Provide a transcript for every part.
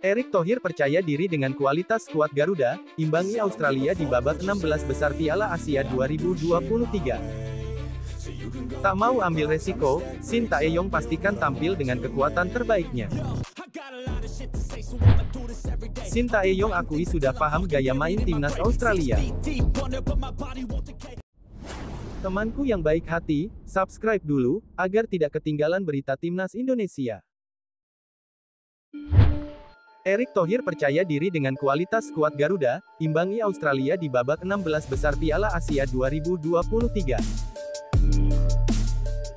Erick Thohir percaya diri dengan kualitas skuad Garuda, imbangi Australia di babak 16 besar Piala Asia 2023. Tak mau ambil resiko, Shin Tae-yong pastikan tampil dengan kekuatan terbaiknya. Shin Tae-yong akui sudah paham gaya main timnas Australia. Temanku yang baik hati, subscribe dulu, agar tidak ketinggalan berita timnas Indonesia. Erick Thohir percaya diri dengan kualitas skuad Garuda, imbangi Australia di babak 16 besar Piala Asia 2023.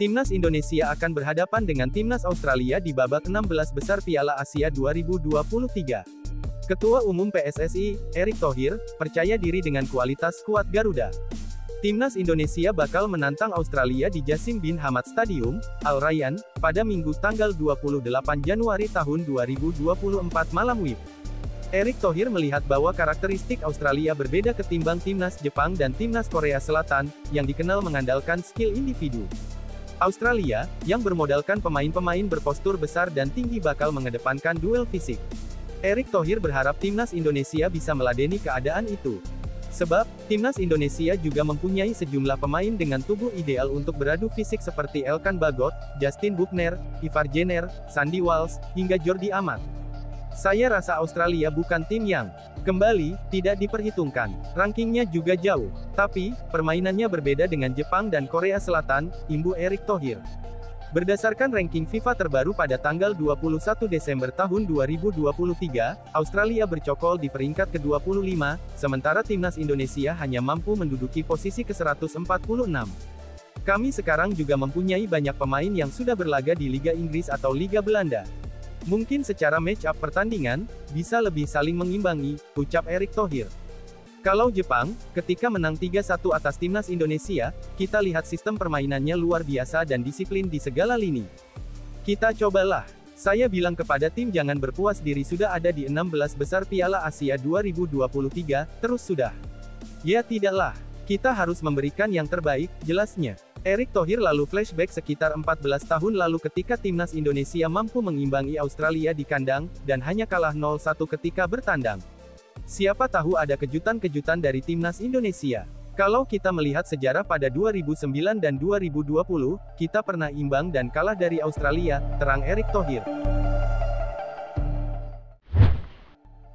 Timnas Indonesia akan berhadapan dengan Timnas Australia di babak 16 besar Piala Asia 2023. Ketua Umum PSSI, Erick Thohir, percaya diri dengan kualitas skuad Garuda. Timnas Indonesia bakal menantang Australia di Jassim bin Hamad Stadium, Al Rayyan, pada Minggu tanggal 28 Januari tahun 2024 malam WIB. Erick Thohir melihat bahwa karakteristik Australia berbeda ketimbang timnas Jepang dan timnas Korea Selatan, yang dikenal mengandalkan skill individu. Australia, yang bermodalkan pemain-pemain berpostur besar dan tinggi bakal mengedepankan duel fisik. Erick Thohir berharap timnas Indonesia bisa meladeni keadaan itu. Sebab, timnas Indonesia juga mempunyai sejumlah pemain dengan tubuh ideal untuk beradu fisik seperti Elkan Bagot, Justin Buckner, Ivar Jenner, Sandy Walsh, hingga Jordi Amat. Saya rasa Australia bukan tim yang kembali tidak diperhitungkan. Rankingnya juga jauh. Tapi, permainannya berbeda dengan Jepang dan Korea Selatan, imbu Erick Thohir. Berdasarkan ranking FIFA terbaru pada tanggal 21 Desember tahun 2023, Australia bercokol di peringkat ke-25, sementara timnas Indonesia hanya mampu menduduki posisi ke-146. Kami sekarang juga mempunyai banyak pemain yang sudah berlaga di Liga Inggris atau Liga Belanda. Mungkin secara match up pertandingan, bisa lebih saling mengimbangi, ucap Erick Thohir. Kalau Jepang, ketika menang 3-1 atas timnas Indonesia, kita lihat sistem permainannya luar biasa dan disiplin di segala lini. Kita cobalah. Saya bilang kepada tim jangan berpuas diri sudah ada di 16 besar Piala Asia 2023, terus sudah. Ya tidaklah. Kita harus memberikan yang terbaik, jelasnya. Erick Thohir lalu flashback sekitar 14 tahun lalu ketika timnas Indonesia mampu mengimbangi Australia di kandang, dan hanya kalah 0-1 ketika bertandang. Siapa tahu ada kejutan-kejutan dari timnas Indonesia. Kalau kita melihat sejarah pada 2009 dan 2020, kita pernah imbang dan kalah dari Australia, terang Erick Thohir.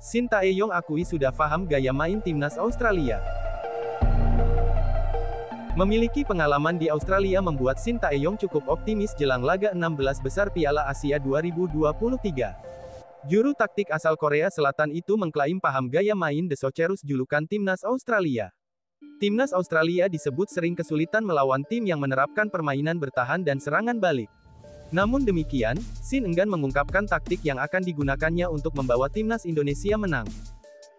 Shin Tae-yong akui sudah paham gaya main timnas Australia. Memiliki pengalaman di Australia membuat Shin Tae-yong cukup optimis jelang laga 16 besar Piala Asia 2023. Juru taktik asal Korea Selatan itu mengklaim paham gaya main The Socceroos julukan timnas Australia. Timnas Australia disebut sering kesulitan melawan tim yang menerapkan permainan bertahan dan serangan balik. Namun demikian, Shin enggan mengungkapkan taktik yang akan digunakannya untuk membawa timnas Indonesia menang.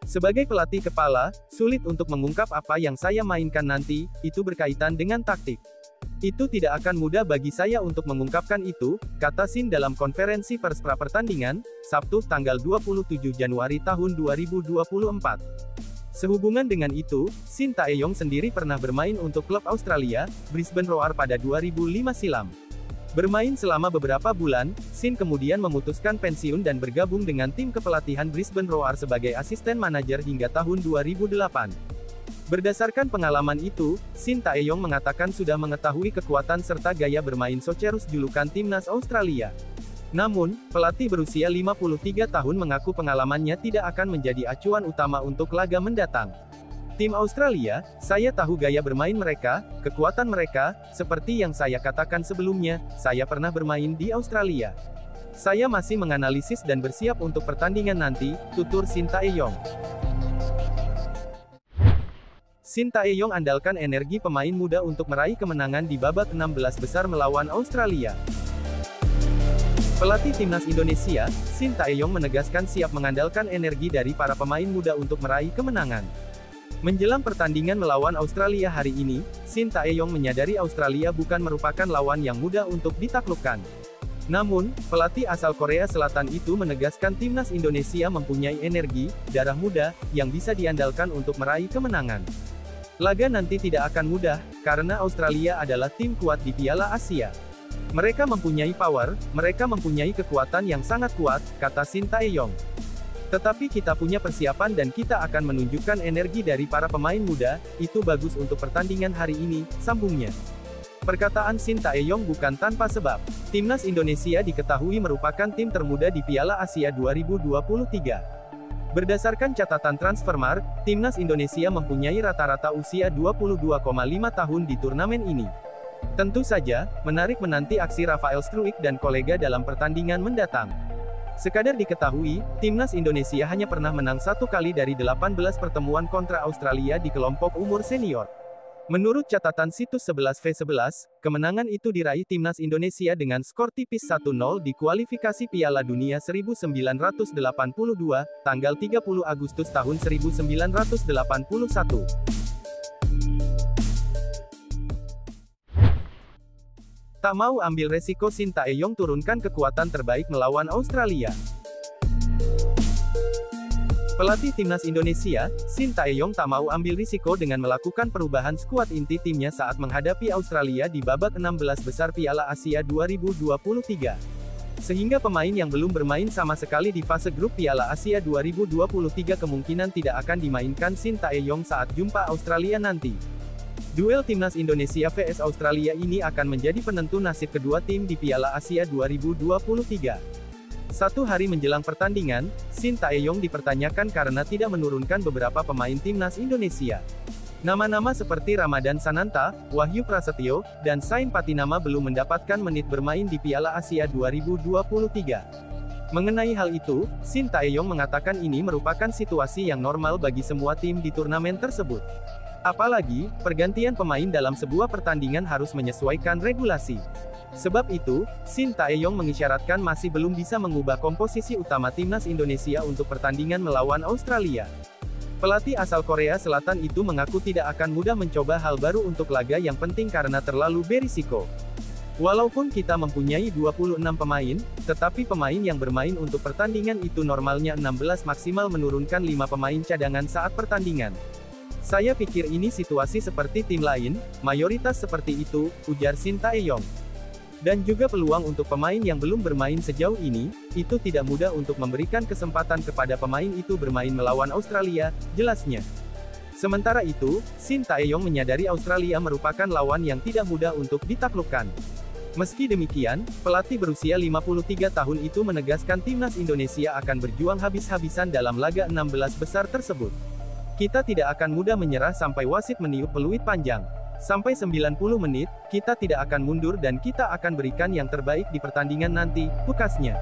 Sebagai pelatih kepala, sulit untuk mengungkap apa yang saya mainkan nanti, itu berkaitan dengan taktik. Itu tidak akan mudah bagi saya untuk mengungkapkan itu, kata Shin dalam konferensi pers pra-pertandingan, Sabtu tanggal 27 Januari tahun 2024. Sehubungan dengan itu, Shin Tae-yong sendiri pernah bermain untuk klub Australia, Brisbane Roar pada 2005 silam. Bermain selama beberapa bulan, Shin kemudian memutuskan pensiun dan bergabung dengan tim kepelatihan Brisbane Roar sebagai asisten manajer hingga tahun 2008. Berdasarkan pengalaman itu, Shin Tae-yong mengatakan sudah mengetahui kekuatan serta gaya bermain Socceroos julukan timnas Australia. Namun, pelatih berusia 53 tahun mengaku pengalamannya tidak akan menjadi acuan utama untuk laga mendatang. Tim Australia, saya tahu gaya bermain mereka, kekuatan mereka, seperti yang saya katakan sebelumnya, saya pernah bermain di Australia. Saya masih menganalisis dan bersiap untuk pertandingan nanti, tutur Shin Tae-yong. Shin Tae-yong andalkan energi pemain muda untuk meraih kemenangan di babak 16 besar melawan Australia. Pelatih timnas Indonesia, Shin Tae-yong menegaskan siap mengandalkan energi dari para pemain muda untuk meraih kemenangan. Menjelang pertandingan melawan Australia hari ini, Shin Tae-yong menyadari Australia bukan merupakan lawan yang mudah untuk ditaklukkan. Namun, pelatih asal Korea Selatan itu menegaskan timnas Indonesia mempunyai energi, darah muda, yang bisa diandalkan untuk meraih kemenangan. Laga nanti tidak akan mudah, karena Australia adalah tim kuat di Piala Asia. Mereka mempunyai power, mereka mempunyai kekuatan yang sangat kuat, kata Shin Tae-yong. Tetapi kita punya persiapan dan kita akan menunjukkan energi dari para pemain muda, itu bagus untuk pertandingan hari ini, sambungnya. Perkataan Shin Tae-yong bukan tanpa sebab. Timnas Indonesia diketahui merupakan tim termuda di Piala Asia 2023. Berdasarkan catatan Transfermarkt, Timnas Indonesia mempunyai rata-rata usia 22,5 tahun di turnamen ini. Tentu saja, menarik menanti aksi Rafael Struijk dan kolega dalam pertandingan mendatang. Sekadar diketahui, Timnas Indonesia hanya pernah menang 1 kali dari 18 pertemuan kontra Australia di kelompok umur senior. Menurut catatan situs 11v11, kemenangan itu diraih Timnas Indonesia dengan skor tipis 1-0 di kualifikasi Piala Dunia 1982, tanggal 30 Agustus tahun 1981. Tak mau ambil resiko, Shin Tae-yong turunkan kekuatan terbaik melawan Australia. Pelatih Timnas Indonesia, Shin Tae-yong tak mau ambil risiko dengan melakukan perubahan skuad inti timnya saat menghadapi Australia di babak 16 besar Piala Asia 2023. Sehingga pemain yang belum bermain sama sekali di fase grup Piala Asia 2023 kemungkinan tidak akan dimainkan Shin Tae-yong saat jumpa Australia nanti. Duel Timnas Indonesia vs Australia ini akan menjadi penentu nasib kedua tim di Piala Asia 2023. Satu hari menjelang pertandingan, Shin Tae-yong dipertanyakan karena tidak menurunkan beberapa pemain Timnas Indonesia. Nama-nama seperti Ramadan Sananta, Wahyu Prasetyo, dan Sain Patinama belum mendapatkan menit bermain di Piala Asia 2023. Mengenai hal itu, Shin Tae-yong mengatakan ini merupakan situasi yang normal bagi semua tim di turnamen tersebut. Apalagi, pergantian pemain dalam sebuah pertandingan harus menyesuaikan regulasi. Sebab itu, Shin Tae-yong mengisyaratkan masih belum bisa mengubah komposisi utama Timnas Indonesia untuk pertandingan melawan Australia. Pelatih asal Korea Selatan itu mengaku tidak akan mudah mencoba hal baru untuk laga yang penting karena terlalu berisiko. Walaupun kita mempunyai 26 pemain, tetapi pemain yang bermain untuk pertandingan itu normalnya 16 maksimal menurunkan 5 pemain cadangan saat pertandingan. Saya pikir ini situasi seperti tim lain, mayoritas seperti itu, ujar Shin Tae-yong. Dan juga peluang untuk pemain yang belum bermain sejauh ini, itu tidak mudah untuk memberikan kesempatan kepada pemain itu bermain melawan Australia, jelasnya. Sementara itu, Shin Tae-yong menyadari Australia merupakan lawan yang tidak mudah untuk ditaklukkan. Meski demikian, pelatih berusia 53 tahun itu menegaskan Timnas Indonesia akan berjuang habis-habisan dalam laga 16 besar tersebut. Kita tidak akan mudah menyerah sampai wasit meniup peluit panjang. Sampai 90 menit, kita tidak akan mundur dan kita akan berikan yang terbaik di pertandingan nanti, pukasnya.